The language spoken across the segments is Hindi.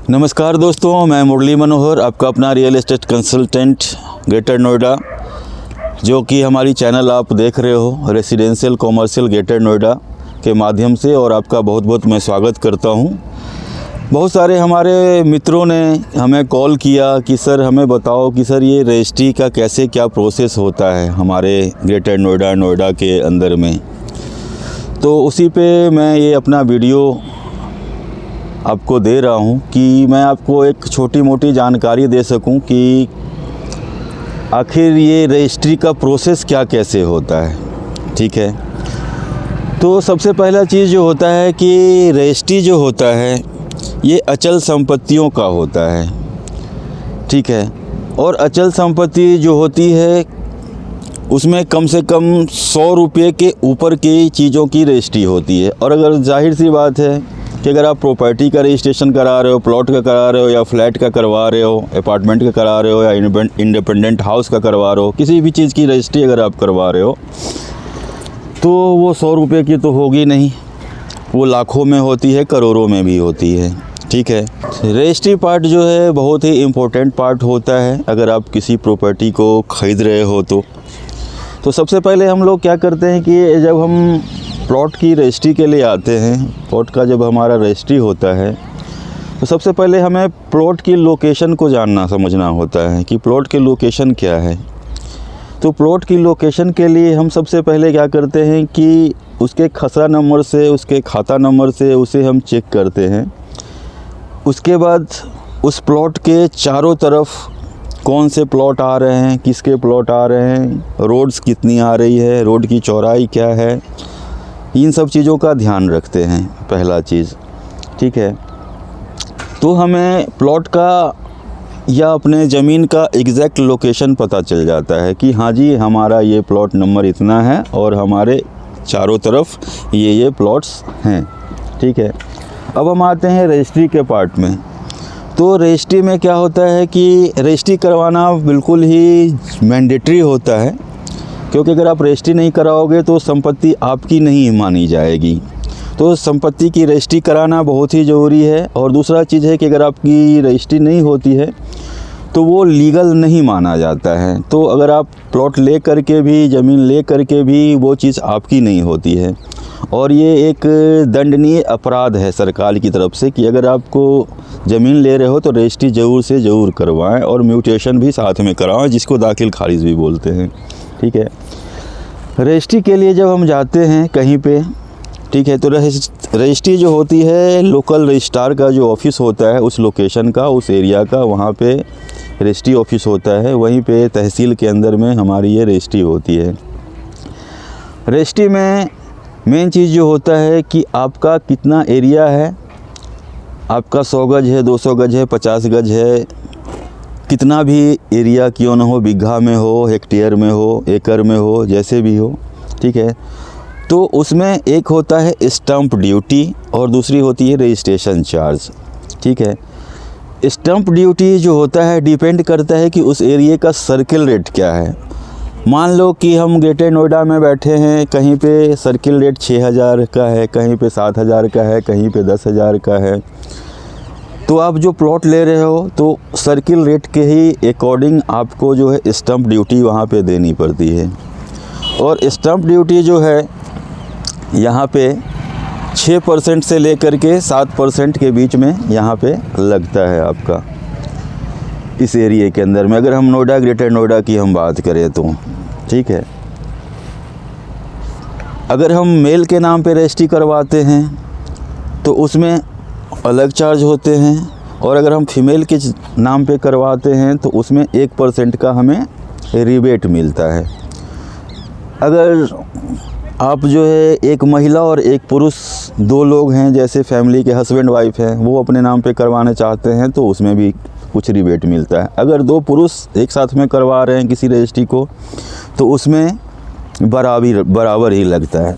नमस्कार दोस्तों, मैं मुरली मनोहर, आपका अपना real estate consultant greater Noida, जो कि हमारी चैनल आप देख रहे हो रेसिडेंशियल कॉमर्शियल ग्रेटर नोएडा के माध्यम से, और आपका बहुत बहुत मैं स्वागत करता हूं। बहुत सारे हमारे मित्रों ने हमें कॉल किया कि सर हमें बताओ कि सर ये रजिस्ट्री का कैसे क्या प्रोसेस होता है हमारे ग्रेटर नोएडा के अंदर में। तो उसी पे मैं ये अपना वीडियो आपको दे रहा हूं कि मैं आपको एक छोटी मोटी जानकारी दे सकूं कि आखिर ये रजिस्ट्री का प्रोसेस क्या कैसे होता है। ठीक है, तो सबसे पहला चीज़ जो होता है कि रजिस्ट्री जो होता है ये अचल संपत्तियों का होता है। ठीक है, और अचल संपत्ति जो होती है उसमें कम से कम 100 रुपये के ऊपर की चीज़ों की रजिस्ट्री होती है। और अगर जाहिर सी बात है कि अगर आप प्रॉपर्टी का रजिस्ट्रेशन करा रहे हो, प्लॉट का करा रहे हो, या फ्लैट का करवा रहे हो, अपार्टमेंट का करा रहे हो, या इंडिपेंडेंट हाउस का करवा रहे हो, किसी भी चीज़ की रजिस्ट्री अगर आप करवा रहे हो तो वो 100 रुपये की तो होगी नहीं, वो लाखों में होती है, करोड़ों में भी होती है। ठीक है, रजिस्ट्री पार्ट जो है बहुत ही इम्पोर्टेंट पार्ट होता है अगर आप किसी प्रॉपर्टी को ख़रीद रहे हो तो सबसे पहले हम लोग क्या करते हैं कि जब हम प्लॉट की रजिस्ट्री के लिए आते हैं, प्लॉट का जब हमारा रजिस्ट्री होता है तो सबसे पहले हमें प्लॉट की लोकेशन को जानना समझना होता है कि प्लॉट की लोकेशन क्या है। तो प्लॉट की लोकेशन के लिए हम सबसे पहले क्या करते हैं कि उसके खसरा नंबर से, उसके खाता नंबर से उसे हम चेक करते हैं। उसके बाद उस प्लॉट के चारों तरफ कौन से प्लॉट आ रहे हैं, किसके प्लॉट आ रहे हैं, रोड्स कितनी आ रही है, रोड की चौड़ाई क्या है, इन सब चीज़ों का ध्यान रखते हैं पहला चीज़। ठीक है, तो हमें प्लॉट का या अपने ज़मीन का एग्जैक्ट लोकेशन पता चल जाता है कि हाँ जी हमारा ये प्लॉट नंबर इतना है और हमारे चारों तरफ ये प्लॉट्स हैं। ठीक है, अब हम आते हैं रजिस्ट्री के पार्ट में। तो रजिस्ट्री में क्या होता है कि रजिस्ट्री करवाना बिल्कुल ही मैंडेटरी होता है, क्योंकि अगर आप रजिस्ट्री नहीं कराओगे तो संपत्ति आपकी नहीं मानी जाएगी। तो संपत्ति की रजिस्ट्री कराना बहुत ही ज़रूरी है। और दूसरा चीज़ है कि अगर आपकी रजिस्ट्री नहीं होती है तो वो लीगल नहीं माना जाता है। तो अगर आप प्लॉट ले करके भी, ज़मीन ले करके भी, वो चीज़ आपकी नहीं होती है। और ये एक दंडनीय अपराध है सरकार की तरफ से कि अगर आपको ज़मीन ले रहे हो तो रजिस्ट्री ज़रूर से ज़रूर करवाएं, और म्यूटेशन भी साथ में कराएं, जिसको दाखिल खारिज भी बोलते हैं। ठीक है, रजिस्ट्री के लिए जब हम जाते हैं कहीं पे, ठीक है, तो रजिस्ट्री जो होती है लोकल रजिस्ट्रार का जो ऑफिस होता है उस लोकेशन का, उस एरिया का, वहाँ पे रजिस्ट्री ऑफिस होता है। वहीं पे तहसील के अंदर में हमारी ये रजिस्ट्री होती है। रजिस्ट्री में मेन चीज़ जो होता है कि आपका कितना एरिया है, आपका 100 गज है, 200 गज है, 50 गज है, कितना भी एरिया क्यों ना हो, बीघा में हो, हेक्टेयर में हो, एकड़ में हो, जैसे भी हो। ठीक है, तो उसमें एक होता है स्टैंप ड्यूटी और दूसरी होती है रजिस्ट्रेशन चार्ज। ठीक है, स्टैंप ड्यूटी जो होता है डिपेंड करता है कि उस एरिया का सर्किल रेट क्या है। मान लो कि हम ग्रेटर नोएडा में बैठे हैं, कहीं पे सर्किल रेट 6000 का है, कहीं पे 7000 का है, कहीं पे 10,000 का है। तो आप जो प्लॉट ले रहे हो तो सर्किल रेट के ही अकॉर्डिंग आपको जो है स्टैंप ड्यूटी वहाँ पे देनी पड़ती है। और स्टैंप ड्यूटी जो है यहाँ पे 6% से लेकर के 7% के बीच में यहाँ पे लगता है आपका इस एरिया के अंदर में, अगर हम नोएडा ग्रेटर नोएडा की हम बात करें तो। ठीक है, अगर हम मेल के नाम पे रजिस्ट्री करवाते हैं तो उसमें अलग चार्ज होते हैं, और अगर हम फीमेल के नाम पे करवाते हैं तो उसमें 1% का हमें रिबेट मिलता है। अगर आप जो है एक महिला और एक पुरुष 2 लोग हैं, जैसे फैमिली के हस्बैंड वाइफ हैं, वो अपने नाम पे करवाना चाहते हैं तो उसमें भी कुछ रिबेट मिलता है। अगर 2 पुरुष एक साथ में करवा रहे हैं किसी रजिस्ट्री को तो उसमें बराबर ही लगता है।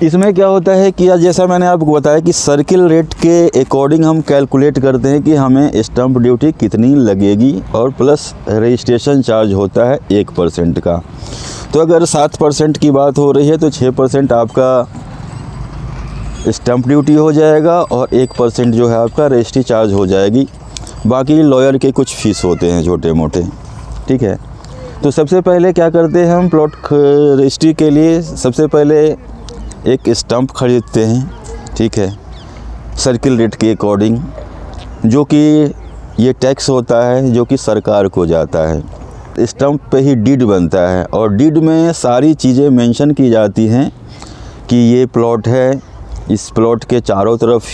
इसमें क्या होता है कि जैसा मैंने आपको बताया कि सर्किल रेट के अकॉर्डिंग हम कैलकुलेट करते हैं कि हमें स्टैंप ड्यूटी कितनी लगेगी, और प्लस रजिस्ट्रेशन चार्ज होता है 1% का। तो अगर 7% की बात हो रही है तो 6% आपका स्टैंप ड्यूटी हो जाएगा और 1% जो है आपका रजिस्ट्री चार्ज हो जाएगी। बाकी लॉयर के कुछ फ़ीस होते हैं छोटे मोटे, ठीक है। तो सबसे पहले क्या करते हैं हम प्लॉट रजिस्ट्री के लिए, सबसे पहले एक स्टैंप ख़रीदते हैं, ठीक है, सर्किल रेट के अकॉर्डिंग, जो कि ये टैक्स होता है जो कि सरकार को जाता है। स्टैंप पे ही डीड बनता है और डीड में सारी चीज़ें मेंशन की जाती हैं कि ये प्लॉट है, इस प्लॉट के चारों तरफ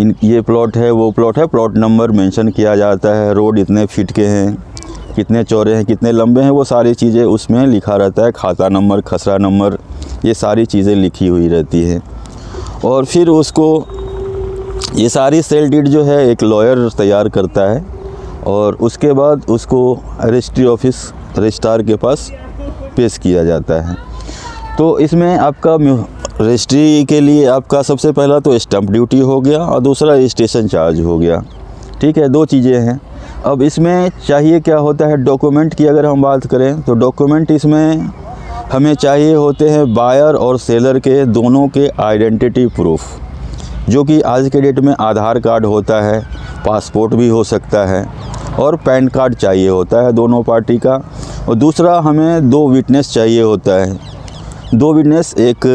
ये प्लॉट है, वो प्लॉट है, प्लॉट नंबर मेंशन किया जाता है, रोड इतने फीट के हैं, कितने चौड़े हैं, कितने लंबे हैं, वो सारी चीज़ें उसमें लिखा रहता है। खाता नंबर, खसरा नंबर, ये सारी चीज़ें लिखी हुई रहती है। और फिर उसको ये सारी सेल डीड जो है एक लॉयर तैयार करता है और उसके बाद उसको रजिस्ट्री ऑफिस रजिस्ट्रार के पास पेश किया जाता है। तो इसमें आपका रजिस्ट्री के लिए आपका सबसे पहला तो स्टैंप ड्यूटी हो गया और दूसरा रजिस्ट्रेशन चार्ज हो गया, ठीक है, 2 चीज़ें हैं। अब इसमें चाहिए क्या होता है, डॉक्यूमेंट की अगर हम बात करें तो डॉक्यूमेंट इसमें हमें चाहिए होते हैं बायर और सेलर के दोनों के आइडेंटिटी प्रूफ, जो कि आज के डेट में आधार कार्ड होता है, पासपोर्ट भी हो सकता है और पैन कार्ड चाहिए होता है दोनों पार्टी का। और दूसरा हमें 2 विटनेस चाहिए होता है। 2 विटनेस एक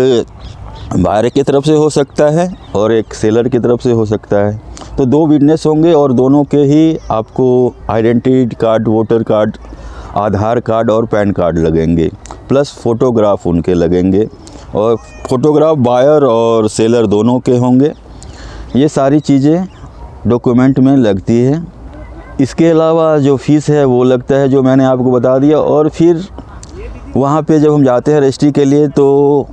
बायर की तरफ से हो सकता है और एक सेलर की तरफ से हो सकता है। तो 2 विटनेस होंगे और दोनों के ही आपको आइडेंटिटी कार्ड, वोटर कार्ड, आधार कार्ड और पैन कार्ड लगेंगे, प्लस फ़ोटोग्राफ उनके लगेंगे और फ़ोटोग्राफ बायर और सेलर दोनों के होंगे। ये सारी चीज़ें डॉक्यूमेंट में लगती है। इसके अलावा जो फ़ीस है वो लगता है, जो मैंने आपको बता दिया। और फिर वहाँ पे जब हम जाते हैं रजिस्ट्री के लिए तो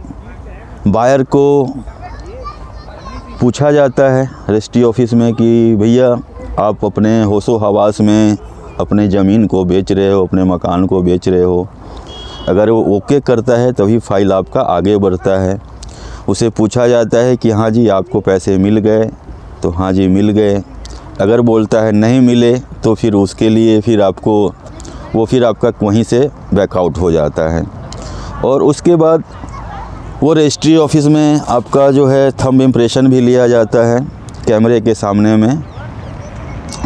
बायर को पूछा जाता है रजिस्ट्री ऑफिस में कि भैया आप अपने होशो हवास में अपने ज़मीन को बेच रहे हो, अपने मकान को बेच रहे हो। अगर वो ओके करता है तभी फ़ाइल आपका आगे बढ़ता है। उसे पूछा जाता है कि हाँ जी आपको पैसे मिल गए, तो हाँ जी मिल गए। अगर बोलता है नहीं मिले तो फिर उसके लिए फिर आपका वहीं से बैकआउट हो जाता है। और उसके बाद वो रजिस्ट्री ऑफिस में आपका जो है थंब इम्प्रेशन भी लिया जाता है कैमरे के सामने में।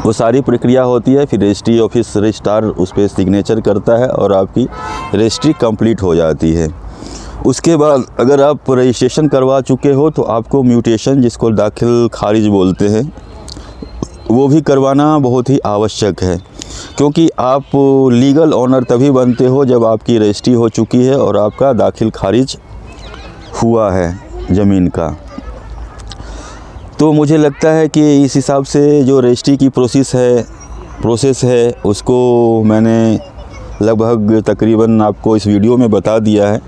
वो सारी प्रक्रिया होती है, फिर रजिस्ट्री ऑफिस रजिस्ट्रार उस पर सिग्नेचर करता है और आपकी रजिस्ट्री कंप्लीट हो जाती है। उसके बाद अगर आप रजिस्ट्रेशन करवा चुके हो तो आपको म्यूटेशन, जिसको दाखिल खारिज बोलते हैं, वो भी करवाना बहुत ही आवश्यक है, क्योंकि आप लीगल ओनर तभी बनते हो जब आपकी रजिस्ट्री हो चुकी है और आपका दाखिल खारिज हुआ है ज़मीन का। तो मुझे लगता है कि इस हिसाब से जो रजिस्ट्री की प्रोसेस है उसको मैंने लगभग तकरीबन आपको इस वीडियो में बता दिया है।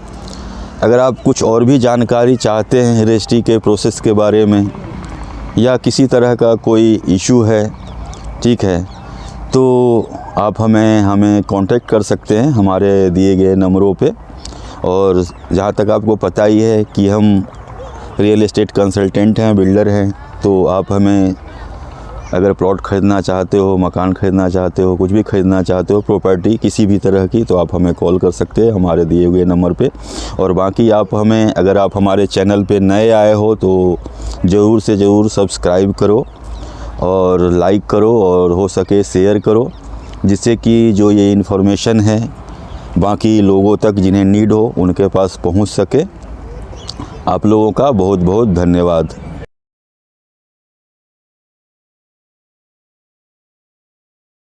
अगर आप कुछ और भी जानकारी चाहते हैं रजिस्ट्री के प्रोसेस के बारे में या किसी तरह का कोई इशू है, ठीक है, तो आप हमें कांटेक्ट कर सकते हैं हमारे दिए गए नंबरों पे। और जहाँ तक आपको पता ही है कि हम रियल एस्टेट कंसल्टेंट हैं, बिल्डर हैं, तो आप हमें अगर प्लॉट ख़रीदना चाहते हो, मकान ख़रीदना चाहते हो, कुछ भी ख़रीदना चाहते हो, प्रॉपर्टी किसी भी तरह की, तो आप हमें कॉल कर सकते हैं हमारे दिए हुए नंबर पे। और बाकी आप हमें, अगर आप हमारे चैनल पे नए आए हो तो ज़रूर से ज़रूर सब्सक्राइब करो और लाइक करो और हो सके शेयर करो, जिससे कि जो ये इन्फॉर्मेशन है बाकी लोगों तक जिन्हें नीड हो उनके पास पहुंच सके। आप लोगों का बहुत बहुत धन्यवाद।